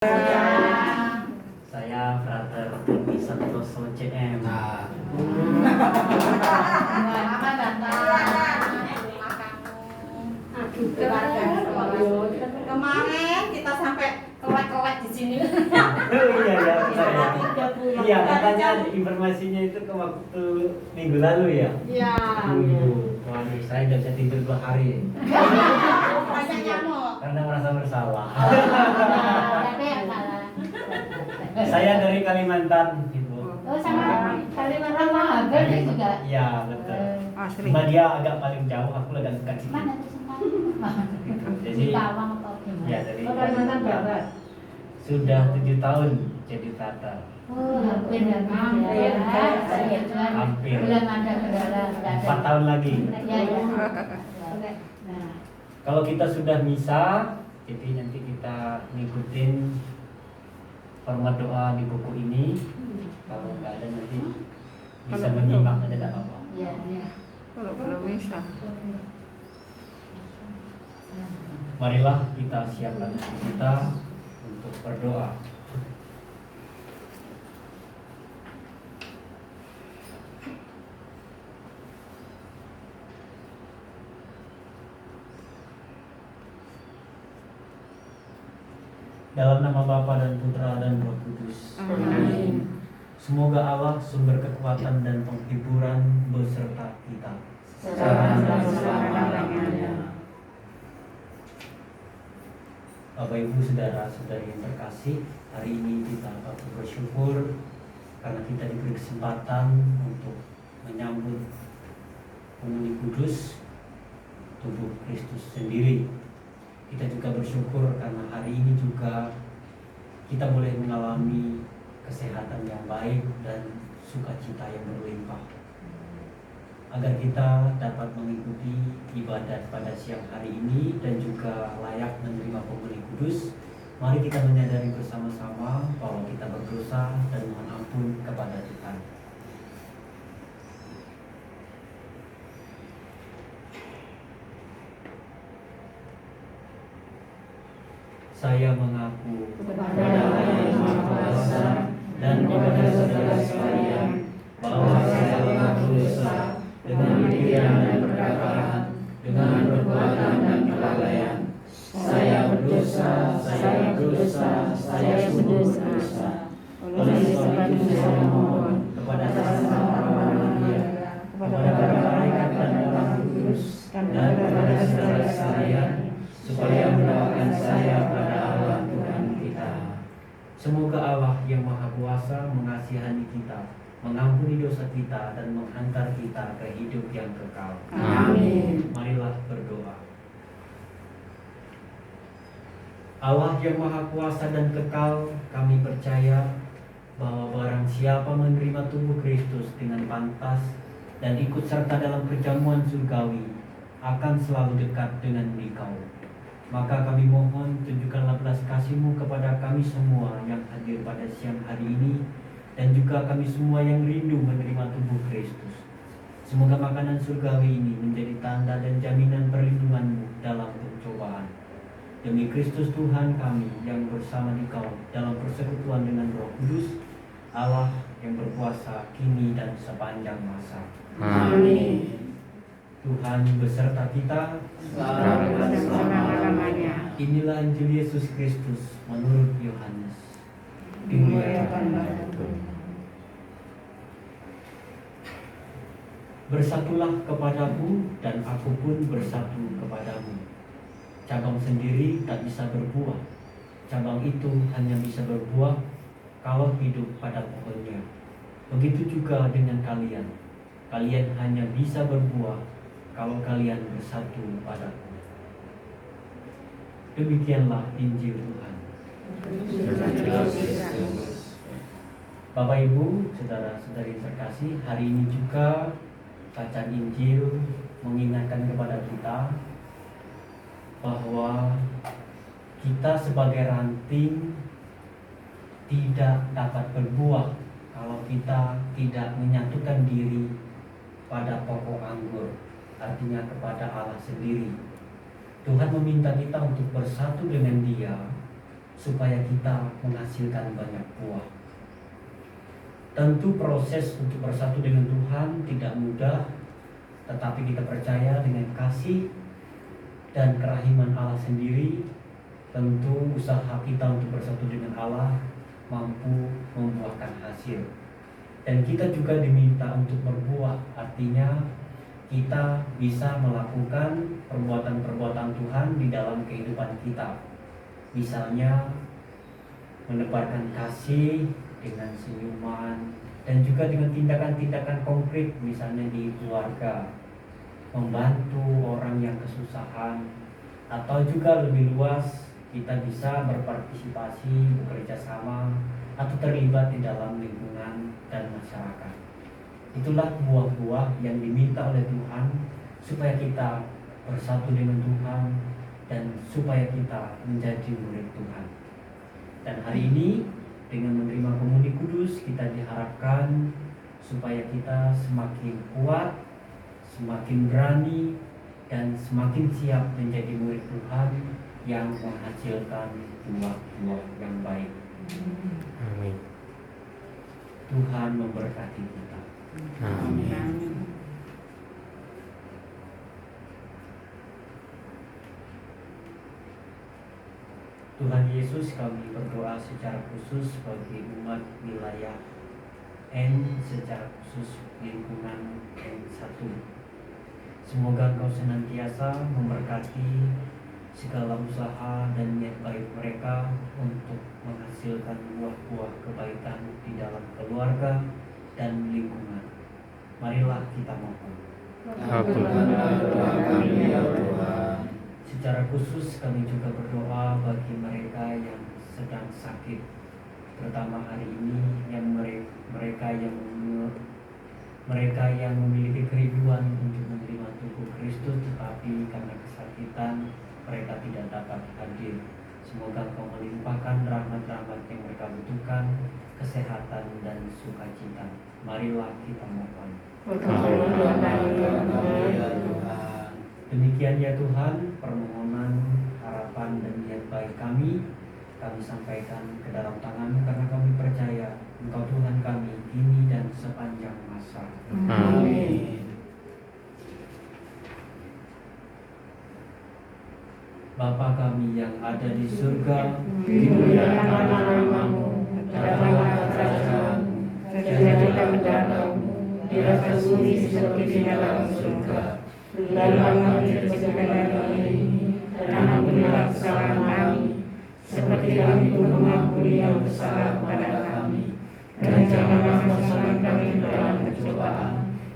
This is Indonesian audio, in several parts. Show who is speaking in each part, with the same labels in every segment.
Speaker 1: Saya Frater Tony Santoso CM.
Speaker 2: Selamat datang rumah kamu. Kemarin kita sampai kelek-kelek di sini.
Speaker 1: Iya katanya informasinya itu ke waktu minggu lalu ya.
Speaker 2: Iya.
Speaker 1: Waduh, saya udah bisa tidur 2 hari
Speaker 2: Banyak nyamuk.
Speaker 1: karena merasa bersalah.
Speaker 3: Ada yang salah.
Speaker 1: Saya dari Kalimantan, Ibu.
Speaker 3: Oh, sama Kalimantan Mahaber juga.
Speaker 1: Iya betul.
Speaker 4: Asli.
Speaker 1: Cuma dia agak paling jauh, aku agak dekat sini.
Speaker 3: Mana tuh Sentawang?
Speaker 1: Jadi
Speaker 3: Sentawang atau gimana?
Speaker 1: ya dari
Speaker 4: Oh, Kalimantan Barat.
Speaker 1: sudah 7 tahun jadi Frater.
Speaker 3: Oh, hampir ya.
Speaker 4: Hampir.
Speaker 1: Hampir.
Speaker 3: Belum ada kendala.
Speaker 1: 4 tahun lagi.
Speaker 3: Ya, ya. Nah,
Speaker 1: Kalau kita sudah misa, jadi nanti kita ngikutin format doa di buku ini. Kalau nggak ada nanti bisa
Speaker 4: Kalau
Speaker 1: menyimak aja tidak apa-apa.
Speaker 3: ya, ya.
Speaker 4: Kalau belum bisa.
Speaker 1: Marilah kita siapkan hati kita untuk berdoa. Dalam nama Bapa dan Putra dan Roh Kudus.
Speaker 4: Amin.
Speaker 1: Semoga Allah sumber kekuatan dan penghiburan beserta kita.
Speaker 4: Sekarang dan selama-lamanya.
Speaker 1: Bapak Ibu saudara-saudari yang terkasih, hari ini kita patut bersyukur karena kita diberi kesempatan untuk menyambut komuni kudus tubuh Kristus sendiri. Kita juga bersyukur karena hari ini juga kita boleh mengalami kesehatan yang baik dan sukacita yang berlimpah. Agar kita dapat mengikuti ibadat pada siang hari ini dan juga layak menerima komuni kudus, mari kita menyadari bersama-sama bahwa kita berdosa dan mohon ampun kepada Tuhan. Saya mengaku kepada Allah yang Maha Kuasa dan kepada saudara sekalian bahwa saya mengaku dosa dengan pikiran dan perkataan, dengan perbuatan dan kelalaian. Saya berdosa, saya berdosa, saya sungguh berdosa. Oleh sebab itu saya mohon kepada Sang Maha kepada para malaikat dan orang kudus, dan kepada saudara sekalian, supaya mendoakan saya pada Allah Tuhan kita. Semoga Allah yang Maha Kuasa mengasihani kita, mengampuni dosa kita, dan menghantar kita ke hidup yang kekal.
Speaker 4: Amin.
Speaker 1: Marilah berdoa. Allah yang Maha Kuasa dan kekal, kami percaya bahwa barang siapa menerima tubuh Kristus dengan pantas dan ikut serta dalam perjamuan surgawi akan selalu dekat dengan Engkau. Maka kami mohon tunjukkanlah belas kasih-Mu kepada kami semua yang hadir pada siang hari ini dan juga kami semua yang rindu menerima tubuh Kristus. Semoga makanan surgawi ini menjadi tanda dan jaminan perlindungan-Mu dalam pencobaan. Demi Kristus Tuhan kami yang bersama Dikau dalam persekutuan dengan Roh Kudus, Allah yang berkuasa kini dan sepanjang masa.
Speaker 4: Amin.
Speaker 1: Tuhan beserta kita.
Speaker 4: Sekarang dan selama-lamanya.
Speaker 1: Inilah Injil Yesus Kristus menurut Yohanes.
Speaker 4: Dimuliakanlah Tuhan.
Speaker 1: Bersatulah kepadaku dan aku pun bersatu kepadamu. Cabang sendiri tak bisa berbuah. Cabang itu hanya bisa berbuah kalau hidup pada pohonnya. Begitu juga dengan kalian. Kalian hanya bisa berbuah kalau kalian bersatu padaku. Demikianlah Injil Tuhan. Bapak Ibu, saudara-saudari terkasih, hari ini juga bacaan Injil mengingatkan kepada kita bahwa kita sebagai ranting tidak dapat berbuah kalau kita tidak menyatukan diri pada pokok anggur, artinya kepada Allah sendiri. Tuhan meminta kita untuk bersatu dengan Dia supaya kita menghasilkan banyak buah. Tentu proses untuk bersatu dengan Tuhan tidak mudah, tetapi kita percaya dengan kasih dan kerahiman Allah sendiri, tentu usaha kita untuk bersatu dengan Allah mampu membuahkan hasil. Dan kita juga diminta untuk berbuah, artinya kita bisa melakukan perbuatan-perbuatan Tuhan di dalam kehidupan kita. Misalnya menebarkan kasih dengan senyuman, dan juga dengan tindakan-tindakan konkret, misalnya di keluarga, membantu orang yang kesusahan, atau juga lebih luas kita bisa berpartisipasi, bekerja sama, atau terlibat di dalam lingkungan dan masyarakat. Itulah buah-buah yang diminta oleh Tuhan supaya kita bersatu dengan Tuhan dan supaya kita menjadi murid Tuhan. Dan hari ini dengan menerima komuni kudus kita diharapkan supaya kita semakin kuat, semakin berani, dan semakin siap menjadi murid Tuhan yang menghasilkan buah-buah yang baik.
Speaker 5: Amin.
Speaker 1: Tuhan memberkati kita.
Speaker 5: Amin.
Speaker 1: Tuhan Yesus, kami berdoa secara khusus bagi umat wilayah N, secara khusus lingkungan N1. Semoga Engkau senantiasa memberkati segala usaha dan niat baik mereka untuk menghasilkan buah-buah kebaikan di dalam keluarga dan lingkungan. Marilah kita mohon.
Speaker 5: Kabulkanlah doa kami ya Tuhan.
Speaker 1: Secara khusus kami juga berdoa bagi mereka yang sedang sakit, terutama hari ini yang mereka yang memiliki kerinduan untuk menerima tubuh Kristus, tetapi karena kesakitan mereka tidak dapat hadir. Semoga Engkau melimpahkan rahmat-rahmat yang mereka butuhkan, kesehatan dan sukacita. Marilah kita mohon.
Speaker 4: Kabulkanlah doa kami ya Tuhan.
Speaker 1: Demikian ya Tuhan, permohonan, harapan dan niat baik kami sampaikan ke dalam tangan-Mu karena kami percaya Engkau Tuhan kami kini dan sepanjang masa.
Speaker 5: Amin.
Speaker 1: Bapa kami yang ada di surga,
Speaker 4: Dimuliakanlah nama-Mu, datanglah kerajaan-Mu, jadilah kehendakmu di atas bumi seperti di dalam surga. Berilah kami rezeki kami hari ini, dan ampunilah kesalahan kami, seperti kami pun mengampuni yang bersalah kepada kami. Dan janganlah masukkan kami ke dalam pencobaan,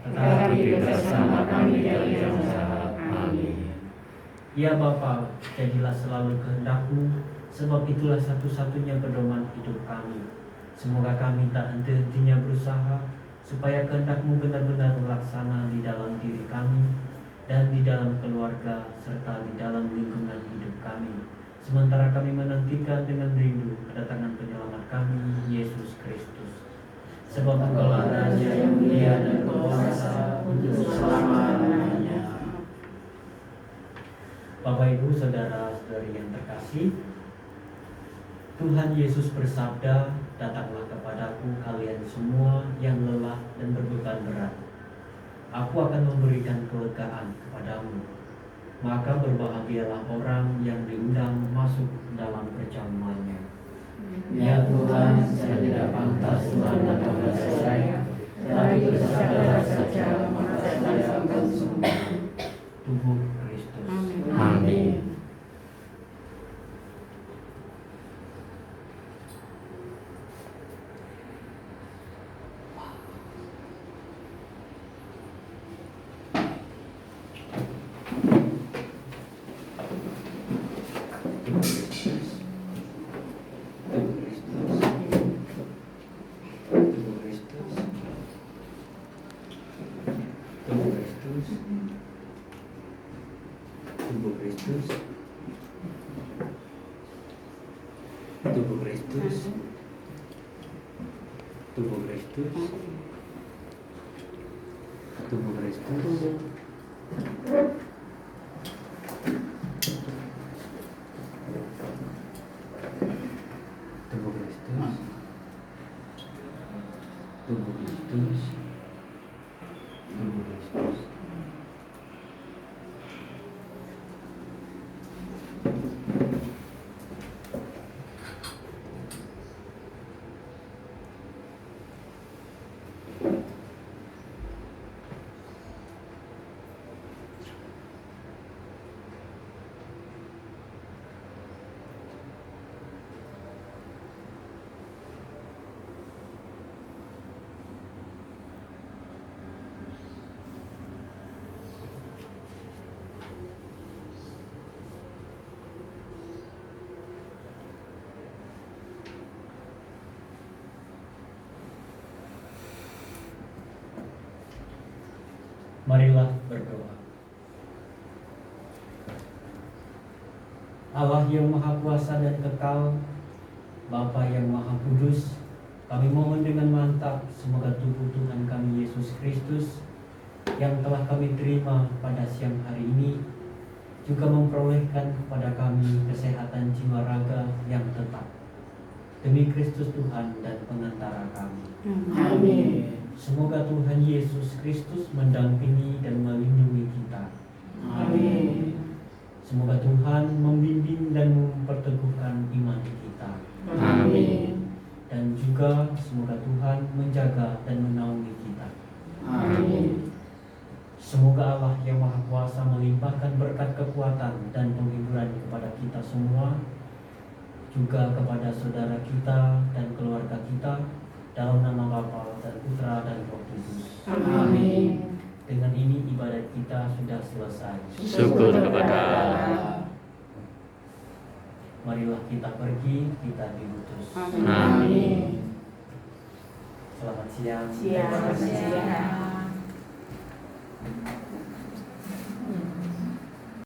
Speaker 4: tetapi bebaskanlah kami dari yang jahat. Amin.
Speaker 1: Ya Bapa, jadilah selalu kehendak-Mu, sebab itulah satu-satunya pedoman hidup kami. Semoga kami tak henti-hentinya berusaha, supaya kehendak-Mu benar-benar terlaksana di dalam diri kami, dan di dalam keluarga, serta di dalam lingkungan hidup kami. Sementara kami menantikan dengan rindu kedatangan penyelamat kami, Yesus Kristus. Sebab Engkaulah Raja yang mulia dan berkuasa untuk selama-lamanya. Bapak Ibu, saudara-saudari yang terkasih, Tuhan Yesus bersabda, "Datanglah kepadaku kalian semua yang lelah dan berbeban berat. Aku akan memberikan kelegaan kepadamu." Maka berbahagialah orang yang diundang masuk dalam perjamuannya.
Speaker 5: Ya Tuhan, saya tidak pantas Tuhan datang kepada saya, tetapi bersabdalah saja maka saya akan sembuh.
Speaker 1: Tubuh Kristus.
Speaker 5: Amin.
Speaker 1: Tubuh Kristus. Tubuh Kristus. Tubuh Kristus. Tubuh Kristus. Kristus, tubuh Kristus, tubuh Kristus. Marilah berdoa. Allah yang Maha Kuasa dan Kekal, Bapa yang Maha Kudus, kami mohon dengan mantap semoga tubuh Tuhan kami Yesus Kristus yang telah kami terima pada siang hari ini juga memperolehkan kepada kami kesehatan jiwa raga yang tetap. Demi Kristus Tuhan dan pengantara kami.
Speaker 4: Amin.
Speaker 1: Semoga Tuhan Yesus Kristus mendampingi dan melindungi kita.
Speaker 4: Amin.
Speaker 1: Semoga Tuhan membimbing dan memperteguhkan iman kita.
Speaker 4: Amin.
Speaker 1: Dan juga semoga Tuhan menjaga dan menaungi kita.
Speaker 4: Amin.
Speaker 1: Semoga Allah yang Maha Kuasa melimpahkan berkat kekuatan dan penghiburan kepada kita semua, juga kepada saudara kita dan keluarga kita, dalam nama Bapa dan Putra dan Roh Kudus.
Speaker 4: Amin.
Speaker 1: Dengan ini ibadat kita sudah selesai.
Speaker 5: Syukur kepada Allah.
Speaker 1: Marilah kita pergi, kita diutus.
Speaker 4: Amin.
Speaker 1: Selamat siang.
Speaker 4: Siang.
Speaker 2: Siang.